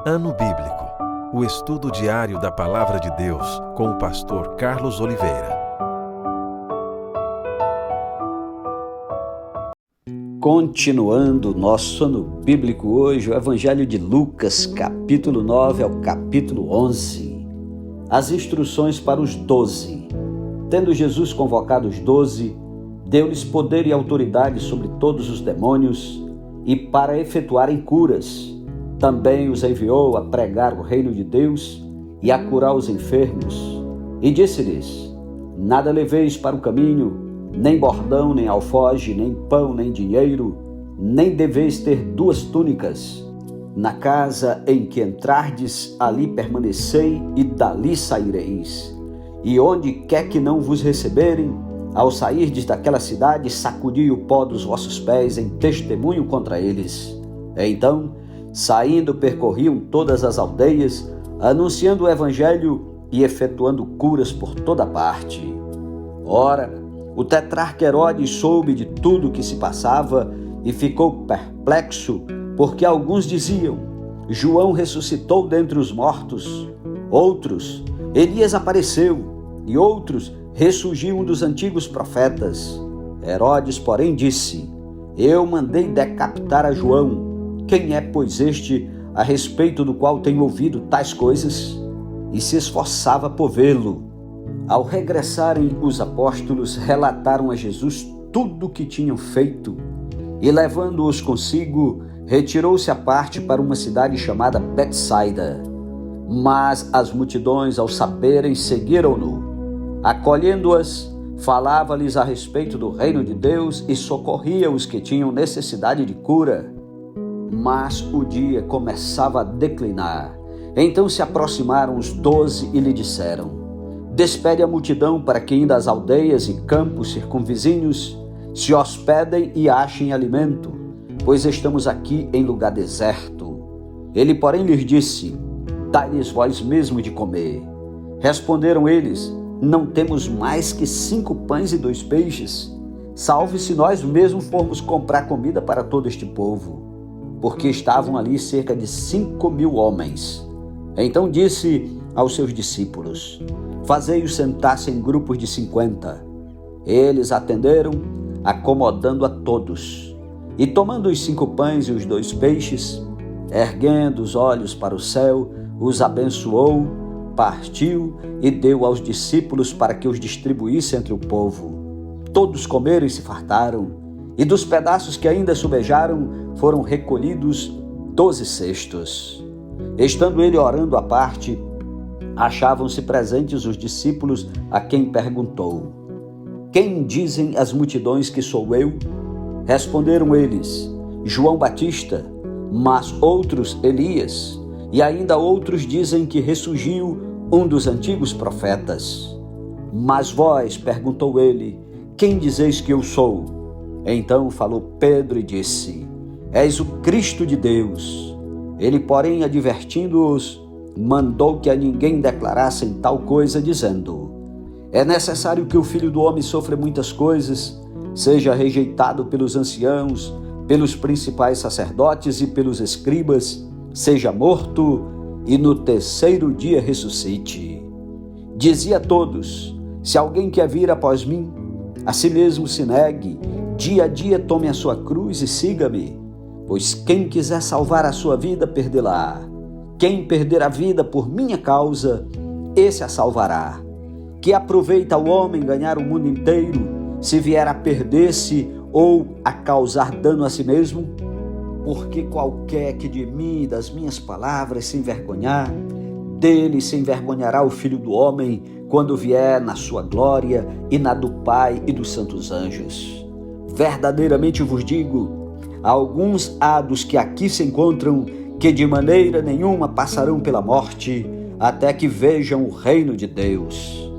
Ano Bíblico, o estudo diário da Palavra de Deus com o pastor Carlos Oliveira. Continuando nosso ano bíblico hoje, o Evangelho de Lucas, capítulo 9 ao capítulo 11. As instruções para os 12. Tendo Jesus convocado os 12, deu-lhes poder e autoridade sobre todos os demônios e para efetuarem curas. Também os enviou a pregar o reino de Deus e a curar os enfermos. E disse-lhes: nada leveis para o caminho, nem bordão, nem alfoge, nem pão, nem dinheiro, nem deveis ter 2 túnicas. Na casa em que entrardes, ali permanecei e dali saireis. E onde quer que não vos receberem, ao sairdes daquela cidade, sacudi o pó dos vossos pés em testemunho contra eles. Então, saindo, percorriam todas as aldeias, anunciando o evangelho e efetuando curas por toda parte. Ora, o tetrarca Herodes soube de tudo o que se passava e ficou perplexo, porque alguns diziam: João ressuscitou dentre os mortos, outros, Elias apareceu, e outros, ressurgiu um dos antigos profetas. Herodes, porém, disse: eu mandei decapitar a João. Quem é, pois, este a respeito do qual tenho ouvido tais coisas? E se esforçava por vê-lo. Ao regressarem, os apóstolos relataram a Jesus tudo o que tinham feito, e levando-os consigo, retirou-se à parte para uma cidade chamada Betsaida. Mas as multidões, ao saberem, seguiram-no. Acolhendo-as, falava-lhes a respeito do reino de Deus e socorria os que tinham necessidade de cura. Mas o dia começava a declinar. Então se aproximaram os 12 e lhe disseram: despede a multidão para que, indo às aldeias e campos circunvizinhos, se hospedem e achem alimento, pois estamos aqui em lugar deserto. Ele, porém, lhes disse: dai-lhes vós mesmo de comer. Responderam eles: não temos mais que 5 pães e 2 peixes. Salve se nós mesmos formos comprar comida para todo este povo. Porque estavam ali cerca de 5.000 homens. Então disse aos seus discípulos: fazei-os sentar-se em grupos de 50. Eles atenderam, acomodando a todos. E tomando os 5 pães e os 2 peixes, erguendo os olhos para o céu, os abençoou, partiu e deu aos discípulos para que os distribuísse entre o povo. Todos comeram e se fartaram, e dos pedaços que ainda sobejaram foram recolhidos 12 cestos. Estando ele orando à parte, achavam-se presentes os discípulos, a quem perguntou: quem dizem as multidões que sou eu? Responderam eles: João Batista, mas outros Elias, e ainda outros dizem que ressurgiu um dos antigos profetas. Mas vós, perguntou ele, quem dizeis que eu sou? Então falou Pedro e disse: és o Cristo de Deus. Ele, porém, advertindo-os, mandou que a ninguém declarassem tal coisa, dizendo: é necessário que o Filho do Homem sofra muitas coisas, seja rejeitado pelos anciãos, pelos principais sacerdotes e pelos escribas, seja morto e no 3º dia ressuscite. Dizia a todos: se alguém quer vir após mim, a si mesmo se negue, dia a dia tome a sua cruz e siga-me. Pois quem quiser salvar a sua vida, perdê-la. Quem perder a vida por minha causa, esse a salvará. Que aproveita o homem ganhar o mundo inteiro, se vier a perder-se ou a causar dano a si mesmo? Porque qualquer que de mim e das minhas palavras se envergonhar, dele se envergonhará o Filho do Homem, quando vier na sua glória e na do Pai e dos santos anjos. Verdadeiramente vos digo, alguns há dos que aqui se encontram que de maneira nenhuma passarão pela morte até que vejam o reino de Deus.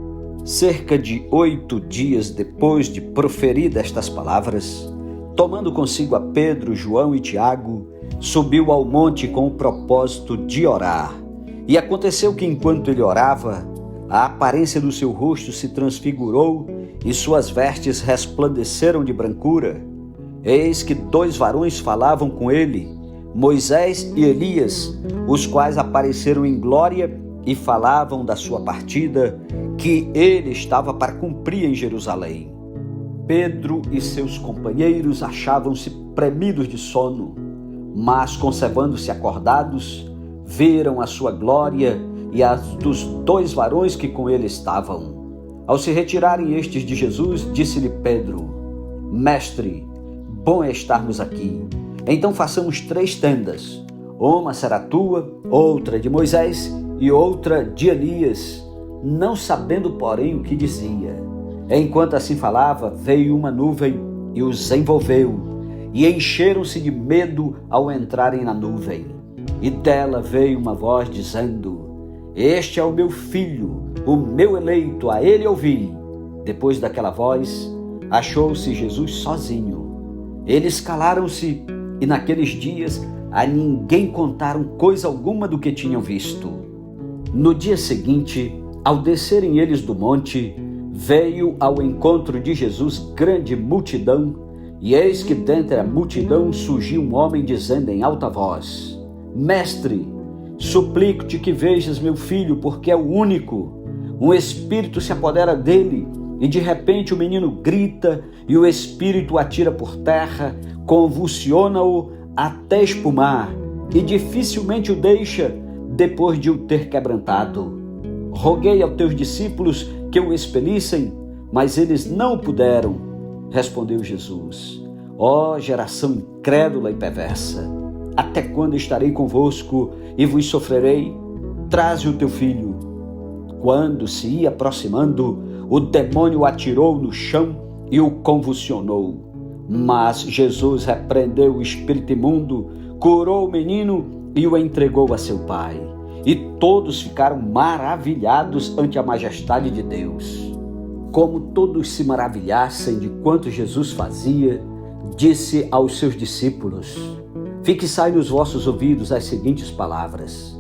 Cerca de 8 dias depois de proferir estas palavras, tomando consigo a Pedro, João e Tiago, subiu ao monte com o propósito de orar. E aconteceu que enquanto ele orava, a aparência do seu rosto se transfigurou e suas vestes resplandeceram de brancura. Eis que 2 varões falavam com ele, Moisés e Elias, os quais apareceram em glória e falavam da sua partida, que ele estava para cumprir em Jerusalém. Pedro e seus companheiros achavam-se premidos de sono, mas, conservando-se acordados, viram a sua glória e as dos 2 varões que com ele estavam. Ao se retirarem estes de Jesus, disse-lhe Pedro: Mestre, bom é estarmos aqui. Então façamos 3 tendas, uma será tua, outra de Moisés e outra de Elias, não sabendo, porém, o que dizia. Enquanto assim falava, veio uma nuvem e os envolveu, e encheram-se de medo ao entrarem na nuvem. E dela veio uma voz dizendo: Este é o meu filho, o meu eleito, a ele ouvi. Depois daquela voz, achou-se Jesus sozinho. Eles calaram-se, e naqueles dias a ninguém contaram coisa alguma do que tinham visto. No dia seguinte, ao descerem eles do monte, veio ao encontro de Jesus grande multidão, e eis que dentre a multidão surgiu um homem dizendo em alta voz: Mestre, suplico-te que vejas meu filho, porque é o único. Um espírito se apodera dele, e de repente o menino grita, e o espírito o atira por terra, convulsiona-o até espumar, e dificilmente o deixa, depois de o ter quebrantado. Roguei aos teus discípulos que o expelissem, mas eles não puderam. Respondeu Jesus: Ó geração incrédula e perversa, até quando estarei convosco e vos sofrerei? Traze o teu filho. Quando se ia aproximando, o demônio o atirou no chão e o convulsionou. Mas Jesus repreendeu o espírito imundo, curou o menino e o entregou a seu pai. E todos ficaram maravilhados ante a majestade de Deus. Como todos se maravilhassem de quanto Jesus fazia, disse aos seus discípulos: Fixai nos vossos ouvidos as seguintes palavras: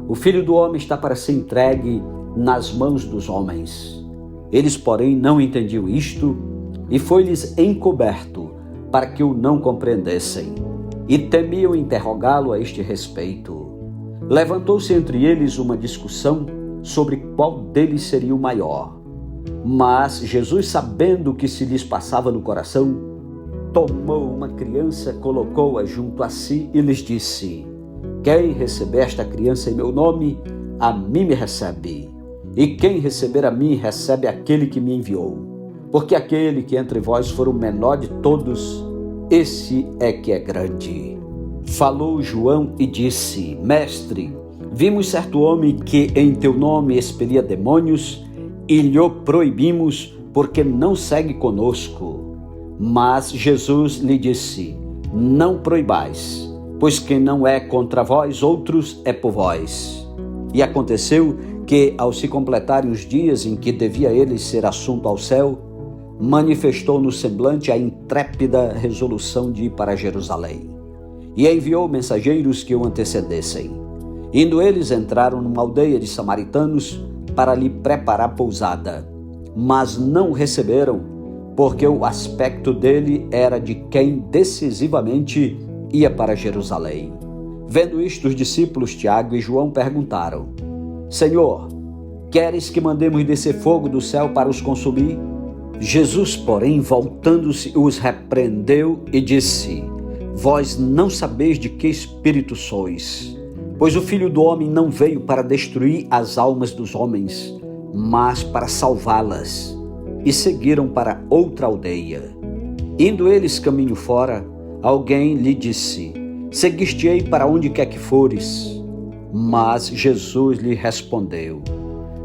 O Filho do Homem está para ser entregue nas mãos dos homens. Eles, porém, não entendiam isto, e foi-lhes encoberto, para que o não compreendessem, e temiam interrogá-lo a este respeito. Levantou-se entre eles uma discussão sobre qual deles seria o maior. Mas Jesus, sabendo o que se lhes passava no coração, tomou uma criança, colocou-a junto a si e lhes disse: Quem receber esta criança em meu nome, a mim me recebe. E quem receber a mim, recebe aquele que me enviou. Porque aquele que entre vós for o menor de todos, esse é que é grande. Falou João e disse: Mestre, vimos certo homem que em teu nome expelia demônios, e lhe proibimos, porque não segue conosco. Mas Jesus lhe disse: Não proibais, pois quem não é contra vós outros é por vós. E aconteceu que, ao se completarem os dias em que devia ele ser assunto ao céu, manifestou no semblante a intrépida resolução de ir para Jerusalém. E enviou mensageiros que o antecedessem. Indo eles, entraram numa aldeia de samaritanos para lhe preparar pousada. Mas não o receberam, porque o aspecto dele era de quem decisivamente ia para Jerusalém. Vendo isto, os discípulos Tiago e João perguntaram: Senhor, queres que mandemos descer fogo do céu para os consumir? Jesus, porém, voltando-se, os repreendeu e disse: Vós não sabeis de que espírito sois, pois o Filho do Homem não veio para destruir as almas dos homens, mas para salvá-las. E seguiram para outra aldeia. Indo eles caminho fora, alguém lhe disse: Seguiste-ei para onde quer que fores. Mas Jesus lhe respondeu: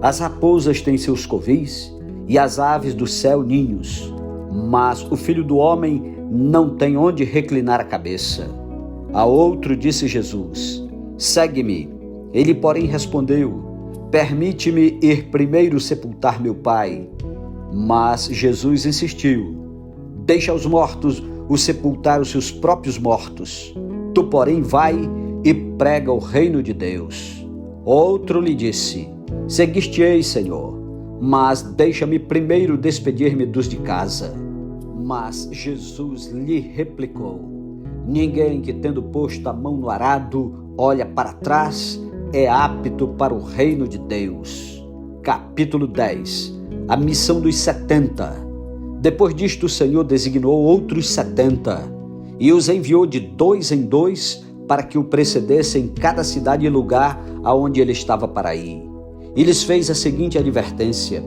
As raposas têm seus covis, e as aves do céu ninhos, mas o Filho do Homem não tem onde reclinar a cabeça. A outro disse Jesus: Segue-me. Ele, porém, respondeu: Permite-me ir primeiro sepultar meu pai. Mas Jesus insistiu: Deixa os mortos o sepultar os seus próprios mortos. Tu, porém, vai e prega o reino de Deus. Outro lhe disse: Seguiste-ei, Senhor, mas deixa-me primeiro despedir-me dos de casa. Mas Jesus lhe replicou: Ninguém que, tendo posto a mão no arado, olha para trás, é apto para o reino de Deus. Capítulo 10. A missão dos 70. Depois disto, o Senhor designou outros 70 e os enviou de 2 em 2 para que o precedessem em cada cidade e lugar aonde ele estava para ir. E lhes fez a seguinte advertência: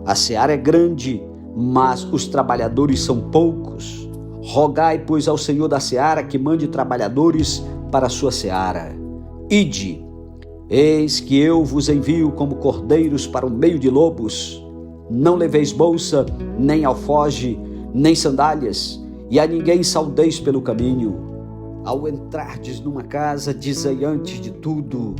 a seara é grande, mas os trabalhadores são poucos. Rogai, pois, ao Senhor da seara que mande trabalhadores para a sua seara. Ide, eis que eu vos envio como cordeiros para o meio de lobos. Não leveis bolsa, nem alforje, nem sandálias, e a ninguém saudeis pelo caminho. Ao entrardes numa casa, dizei antes de tudo: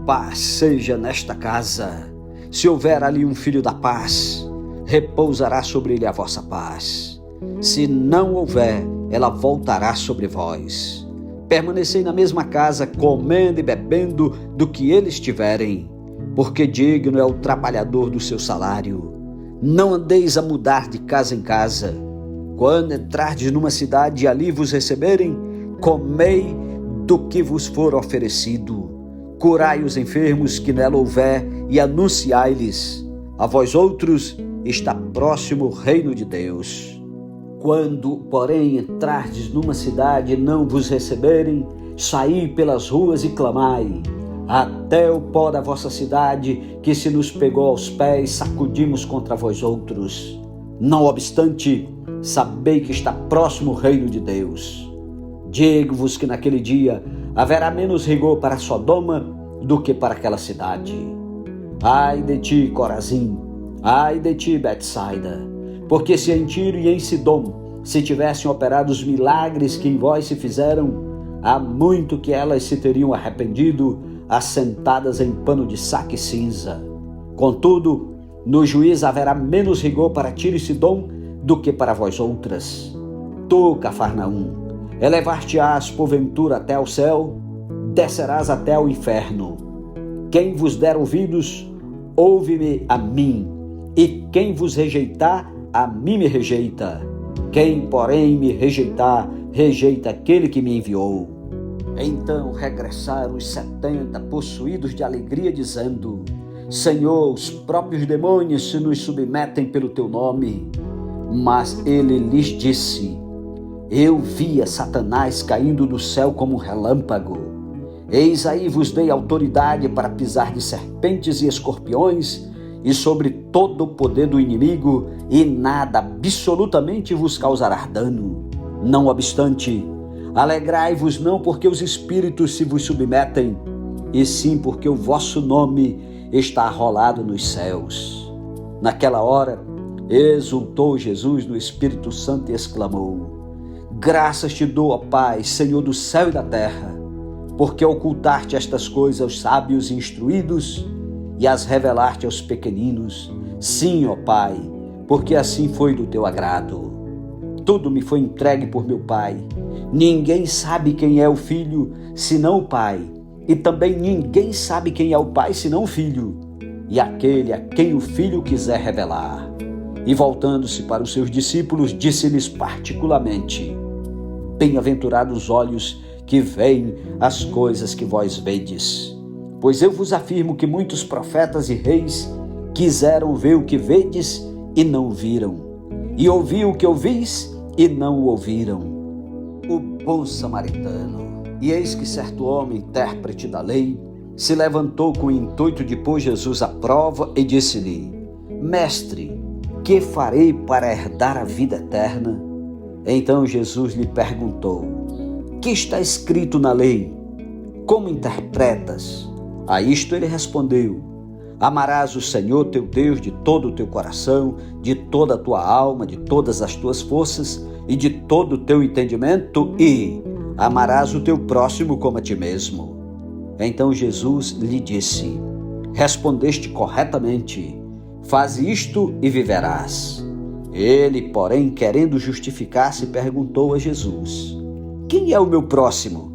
paz seja nesta casa. Se houver ali um filho da paz, repousará sobre ele a vossa paz. Se não houver, ela voltará sobre vós. Permanecei na mesma casa, comendo e bebendo do que eles tiverem, porque digno é o trabalhador do seu salário. Não andeis a mudar de casa em casa. Quando entrardes numa cidade e ali vos receberem, comei do que vos for oferecido. Curai os enfermos que nela houver e anunciai-lhes: a vós outros está próximo o reino de Deus. Quando, porém, entrardes numa cidade e não vos receberem, saí pelas ruas e clamai: até o pó da vossa cidade, que se nos pegou aos pés, sacudimos contra vós outros. Não obstante, sabei que está próximo o reino de Deus. Digo-vos que naquele dia haverá menos rigor para Sodoma do que para aquela cidade. Ai de ti, Corazim! Ai de ti, Betsaida! Porque se em Tiro e em Sidom se tivessem operado os milagres que em vós se fizeram, há muito que elas se teriam arrependido, assentadas em pano de saco e cinza. Contudo, no juízo haverá menos rigor para Tiro e Sidom do que para vós outras. Tu, Cafarnaum, elevar-te-ás porventura até ao céu, descerás até ao inferno. Quem vos der ouvidos, ouve-me a mim, e quem vos rejeitar, a mim me rejeita. Quem, porém, me rejeitar, rejeita aquele que me enviou. Então regressaram os 70, possuídos de alegria, dizendo: Senhor, os próprios demônios se nos submetem pelo teu nome. Mas ele lhes disse: eu via Satanás caindo do céu como um relâmpago. Eis aí vos dei autoridade para pisar de serpentes e escorpiões e sobre todo o poder do inimigo, e nada absolutamente vos causará dano. Não obstante, alegrai-vos não porque os espíritos se vos submetem, e sim porque o vosso nome está arrolado nos céus. Naquela hora, exultou Jesus no Espírito Santo e exclamou: graças te dou, ó Pai, Senhor do céu e da terra, porque ocultaste estas coisas aos sábios e instruídos e as revelaste aos pequeninos. Sim, ó Pai, porque assim foi do teu agrado. Tudo me foi entregue por meu Pai. Ninguém sabe quem é o Filho, senão o Pai. E também ninguém sabe quem é o Pai, senão o Filho, e aquele a quem o Filho quiser revelar. E voltando-se para os seus discípulos, disse-lhes particularmente: bem-aventurados os olhos que veem as coisas que vós vedes. Pois eu vos afirmo que muitos profetas e reis quiseram ver o que vedes e não viram, e ouvir o que ouvis e não o ouviram. O bom samaritano. E eis que certo homem, intérprete da lei, se levantou com o intuito de pôr Jesus à prova e disse-lhe: Mestre, que farei para herdar a vida eterna? Então Jesus lhe perguntou: que está escrito na lei? Como interpretas? A isto ele respondeu: amarás o Senhor teu Deus de todo o teu coração, de toda a tua alma, de todas as tuas forças e de todo o teu entendimento, e amarás o teu próximo como a ti mesmo. Então Jesus lhe disse: respondeste corretamente, faze isto e viverás. Ele, porém, querendo justificar-se, perguntou a Jesus: quem é o meu próximo?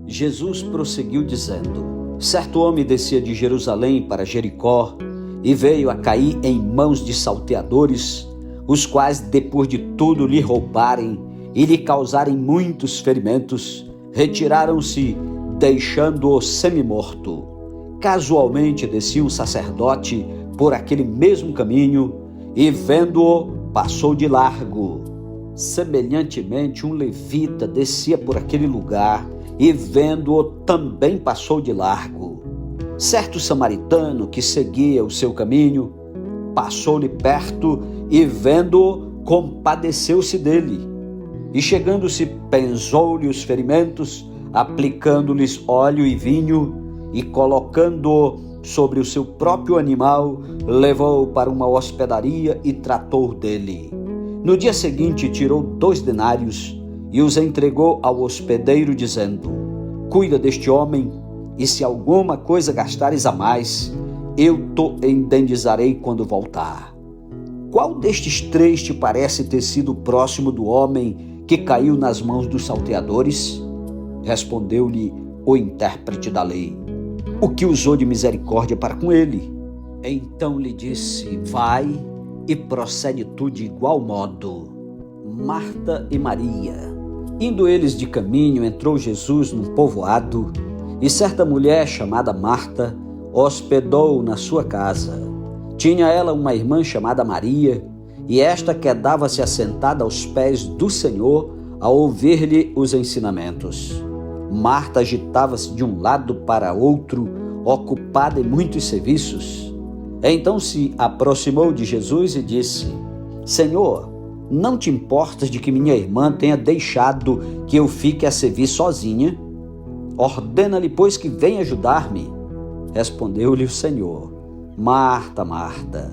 Jesus prosseguiu dizendo: certo homem descia de Jerusalém para Jericó e veio a cair em mãos de salteadores, os quais, depois de tudo lhe roubarem e lhe causarem muitos ferimentos, retiraram-se, deixando-o semimorto. Casualmente descia um sacerdote por aquele mesmo caminho e, vendo-o, passou de largo. Semelhantemente, um levita descia por aquele lugar e, vendo-o, também passou de largo. Certo samaritano que seguia o seu caminho passou-lhe perto e, vendo-o, compadeceu-se dele. E, chegando-se, penzou-lhe os ferimentos, aplicando-lhes óleo e vinho, e, colocando-o sobre o seu próprio animal, levou-o para uma hospedaria e tratou dele. No dia seguinte, tirou 2 denários e os entregou ao hospedeiro, dizendo: cuida deste homem, e se alguma coisa gastares a mais, eu te indenizarei quando voltar. Qual destes 3 te parece ter sido próximo do homem que caiu nas mãos dos salteadores? Respondeu-lhe o intérprete da lei: o que usou de misericórdia para com ele. Então lhe disse: vai e procede tu de igual modo. Marta e Maria. Indo eles de caminho, entrou Jesus num povoado, e certa mulher chamada Marta hospedou-o na sua casa. Tinha ela uma irmã chamada Maria, e esta quedava-se assentada aos pés do Senhor a ouvir-lhe os ensinamentos. Marta agitava-se de um lado para outro, ocupada em muitos serviços. Então se aproximou de Jesus e disse: Senhor, não te importas de que minha irmã tenha deixado que eu fique a servir sozinha? Ordena-lhe, pois, que venha ajudar-me. Respondeu-lhe o Senhor: Marta, Marta,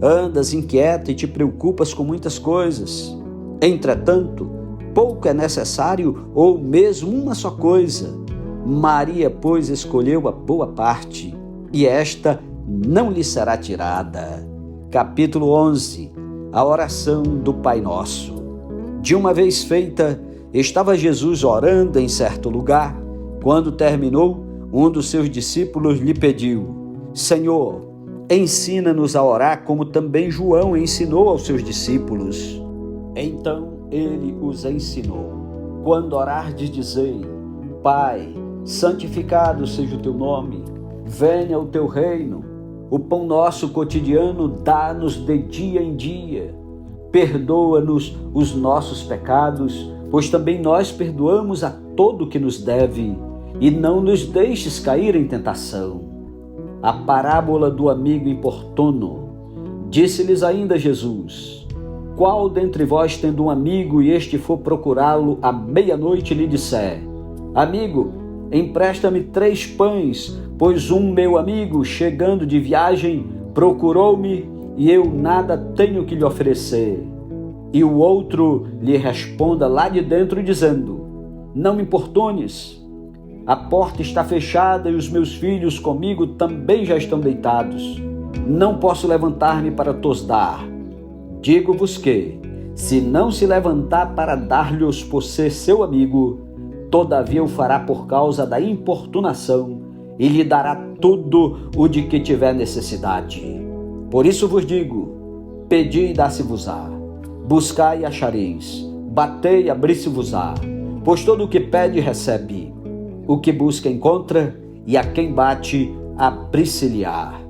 andas inquieta e te preocupas com muitas coisas. Entretanto, pouco é necessário, ou mesmo uma só coisa. Maria, pois, escolheu a boa parte, e esta não lhe será tirada. Capítulo 11. A oração do Pai Nosso. De uma vez feita, estava Jesus orando em certo lugar. Quando terminou, um dos seus discípulos lhe pediu: Senhor, ensina-nos a orar como também João ensinou aos seus discípulos. Então ele os ensinou: quando orardes, dizei: Pai, santificado seja o teu nome, venha o teu reino. O pão nosso cotidiano dá-nos de dia em dia. Perdoa-nos os nossos pecados, pois também nós perdoamos a todo o que nos deve, e não nos deixes cair em tentação. A parábola do amigo importuno. Disse-lhes ainda Jesus: qual dentre vós, tendo um amigo, e este for procurá-lo à meia-noite, lhe disser: Amigo, empresta-me 3 pães, pois um meu amigo, chegando de viagem, procurou-me e eu nada tenho que lhe oferecer. E o outro lhe responda lá de dentro, dizendo: Não me importunes, a porta está fechada e os meus filhos comigo também já estão deitados. Não posso levantar-me para tos dar. Digo-vos que, se não se levantar para dar-lhes por ser seu amigo, todavia o fará por causa da importunação e lhe dará tudo o de que tiver necessidade. Por isso vos digo: pedi e dá-se-vos-á, buscai e achareis, batei e abri-se-vos-á, pois todo o que pede recebe, o que busca encontra, e a quem bate abri-se-lhe-á.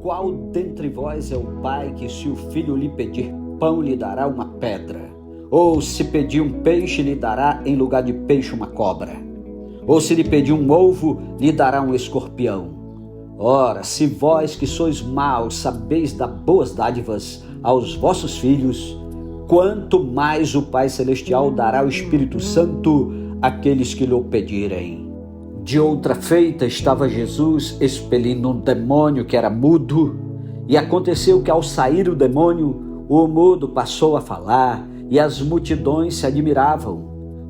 Qual dentre vós é o pai que, se o filho lhe pedir pão, lhe dará uma pedra? Ou se pedir um peixe, lhe dará em lugar de peixe uma cobra? Ou se lhe pedir um ovo, lhe dará um escorpião? Ora, se vós que sois maus sabeis dar boas dádivas aos vossos filhos, quanto mais o Pai Celestial dará o Espírito Santo àqueles que lhe o pedirem. De outra feita, estava Jesus expelindo um demônio que era mudo, e aconteceu que, ao sair o demônio, o mudo passou a falar, e as multidões se admiravam.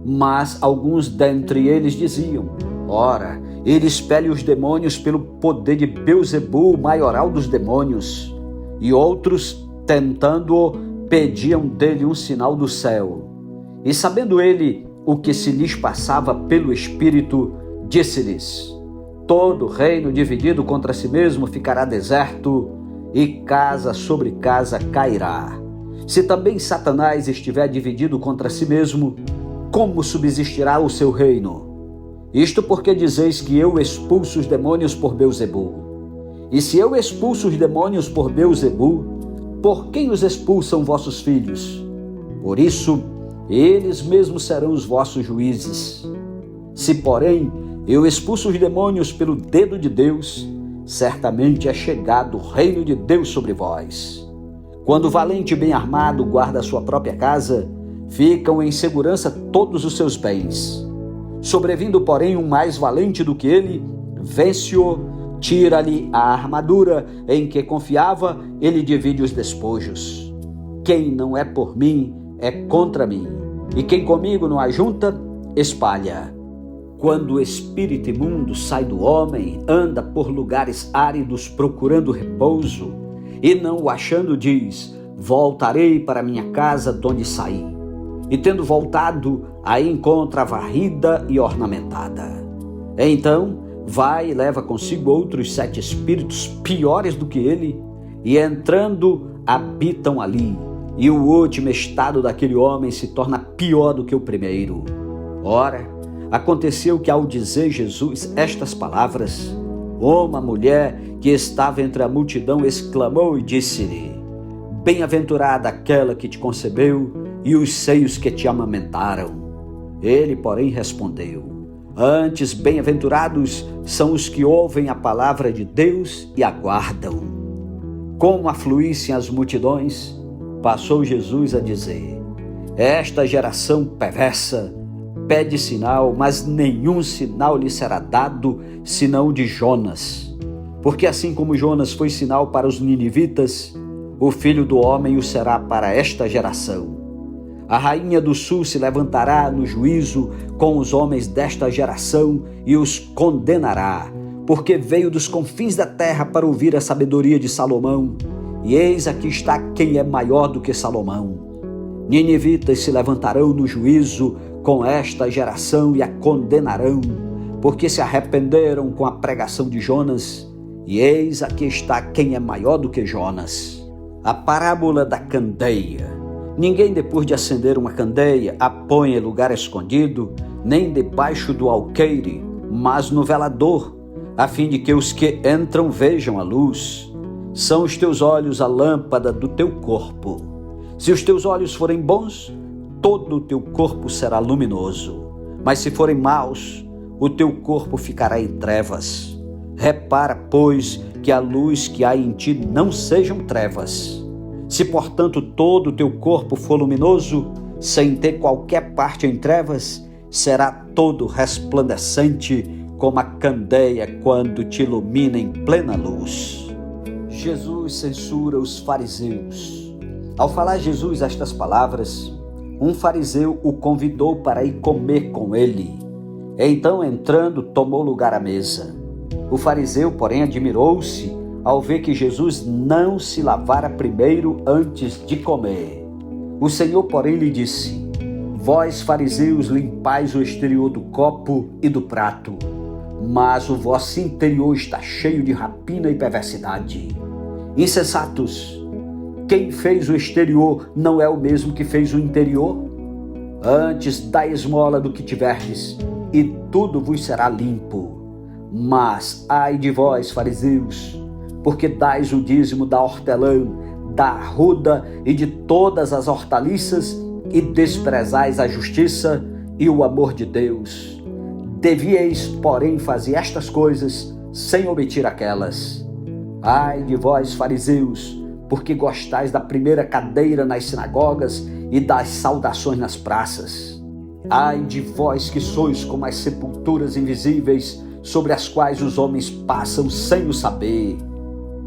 Mas alguns dentre eles diziam: ora, ele expele os demônios pelo poder de Beelzebul, o maioral dos demônios. E outros, tentando-o, pediam dele um sinal do céu. E sabendo ele o que se lhes passava pelo Espírito, disse-lhes: todo reino dividido contra si mesmo ficará deserto, e casa sobre casa cairá. Se também Satanás estiver dividido contra si mesmo, como subsistirá o seu reino? Isto porque dizeis que eu expulso os demônios por Beelzebu. E se eu expulso os demônios por Beelzebu, por quem os expulsam vossos filhos? Por isso, eles mesmos serão os vossos juízes. Se, porém, eu expulso os demônios pelo dedo de Deus, certamente é chegado o reino de Deus sobre vós. Quando o valente bem armado guarda a sua própria casa, ficam em segurança todos os seus bens. Sobrevindo, porém, um mais valente do que ele, vence-o, tira-lhe a armadura em que confiava, ele divide os despojos. Quem não é por mim, é contra mim, e quem comigo não ajunta, espalha. Quando o espírito imundo sai do homem, anda por lugares áridos procurando repouso, e não o achando, diz: voltarei para minha casa de onde saí. E tendo voltado, aí encontra varrida e ornamentada. Então vai e leva consigo outros 7 espíritos piores do que ele, e entrando habitam ali, e o último estado daquele homem se torna pior do que o primeiro. Ora, aconteceu que ao dizer Jesus estas palavras, uma mulher que estava entre a multidão exclamou e disse-lhe: bem-aventurada aquela que te concebeu e os seios que te amamentaram. Ele, porém, respondeu: antes, bem-aventurados são os que ouvem a palavra de Deus e aguardam. Como afluíssem as multidões, passou Jesus a dizer: esta geração perversa pede sinal, mas nenhum sinal lhe será dado, senão o de Jonas. Porque assim como Jonas foi sinal para os ninivitas, o Filho do Homem o será para esta geração. A rainha do sul se levantará no juízo com os homens desta geração e os condenará, porque veio dos confins da terra para ouvir a sabedoria de Salomão, e eis aqui está quem é maior do que Salomão. Ninivitas se levantarão no juízo com esta geração e a condenarão, porque se arrependeram com a pregação de Jonas, e eis aqui está quem é maior do que Jonas. A parábola da candeia. Ninguém, depois de acender uma candeia, a põe em lugar escondido, nem debaixo do alqueire, mas no velador, a fim de que os que entram vejam a luz. São os teus olhos a lâmpada do teu corpo. Se os teus olhos forem bons, todo o teu corpo será luminoso. Mas se forem maus, o teu corpo ficará em trevas. Repara, pois, que a luz que há em ti não sejam trevas. Se, portanto, todo o teu corpo for luminoso, sem ter qualquer parte em trevas, será todo resplandecente como a candeia quando te ilumina em plena luz. Jesus censura os fariseus. Ao falar Jesus estas palavras, um fariseu o convidou para ir comer com ele. Então, entrando, tomou lugar à mesa. O fariseu, porém, admirou-se ao ver que Jesus não se lavara primeiro antes de comer. O Senhor, porém, lhe disse: vós, fariseus, limpais o exterior do copo e do prato, mas o vosso interior está cheio de rapina e perversidade. Insensatos, quem fez o exterior não é o mesmo que fez o interior? Antes, dai esmola do que tiverdes, e tudo vos será limpo. Mas, ai de vós, fariseus, porque dais o dízimo da hortelã, da arruda e de todas as hortaliças, e desprezais a justiça e o amor de Deus. Devíeis, porém, fazer estas coisas sem omitir aquelas. Ai de vós, fariseus, porque gostais da primeira cadeira nas sinagogas e das saudações nas praças. Ai de vós que sois como as sepulturas invisíveis, sobre as quais os homens passam sem o saber.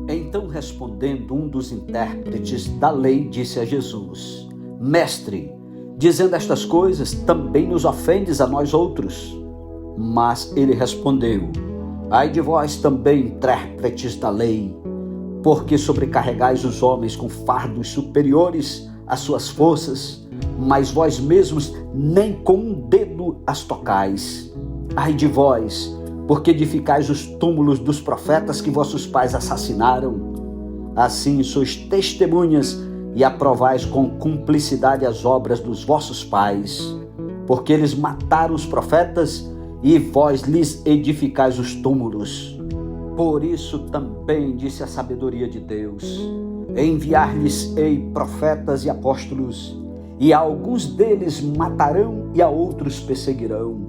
Então, respondendo um dos intérpretes da lei, disse a Jesus: Mestre, dizendo estas coisas, também nos ofendes a nós outros? Mas ele respondeu: Ai de vós também, intérpretes da lei, porque sobrecarregais os homens com fardos superiores às suas forças, mas vós mesmos nem com um dedo as tocais. Ai de vós, porque edificais os túmulos dos profetas que vossos pais assassinaram. Assim sois testemunhas e aprovais com cumplicidade as obras dos vossos pais, porque eles mataram os profetas e vós lhes edificais os túmulos. Por isso também disse a sabedoria de Deus: enviar-lhes-ei profetas e apóstolos, e a alguns deles matarão e a outros perseguirão,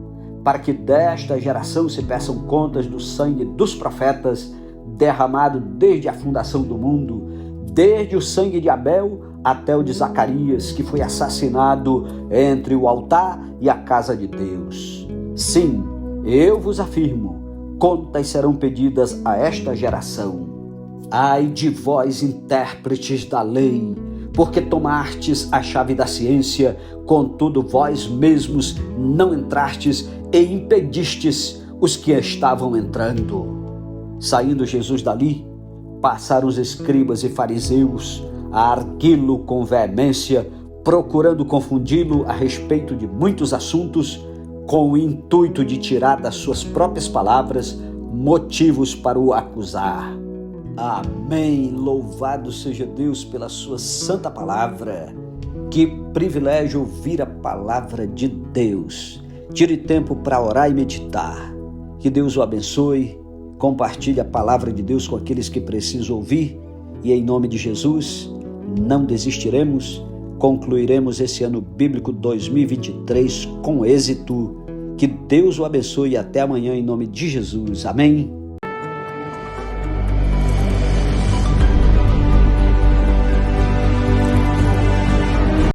para que desta geração se peçam contas do sangue dos profetas, derramado desde a fundação do mundo, desde o sangue de Abel até o de Zacarias, que foi assassinado entre o altar e a casa de Deus. Sim, eu vos afirmo, contas serão pedidas a esta geração. Ai de vós, intérpretes da lei, porque tomastes a chave da ciência, contudo vós mesmos não entrastes e impedistes os que estavam entrando. Saindo Jesus dali, passaram os escribas e fariseus a arguí-lo com veemência, procurando confundi-lo a respeito de muitos assuntos, com o intuito de tirar das suas próprias palavras motivos para o acusar. Amém. Louvado seja Deus pela sua santa palavra. Que privilégio ouvir a palavra de Deus. Tire tempo para orar e meditar. Que Deus o abençoe. Compartilhe a palavra de Deus com aqueles que precisam ouvir. E em nome de Jesus, não desistiremos. Concluiremos esse ano bíblico 2023 com êxito. Que Deus o abençoe e até amanhã em nome de Jesus. Amém.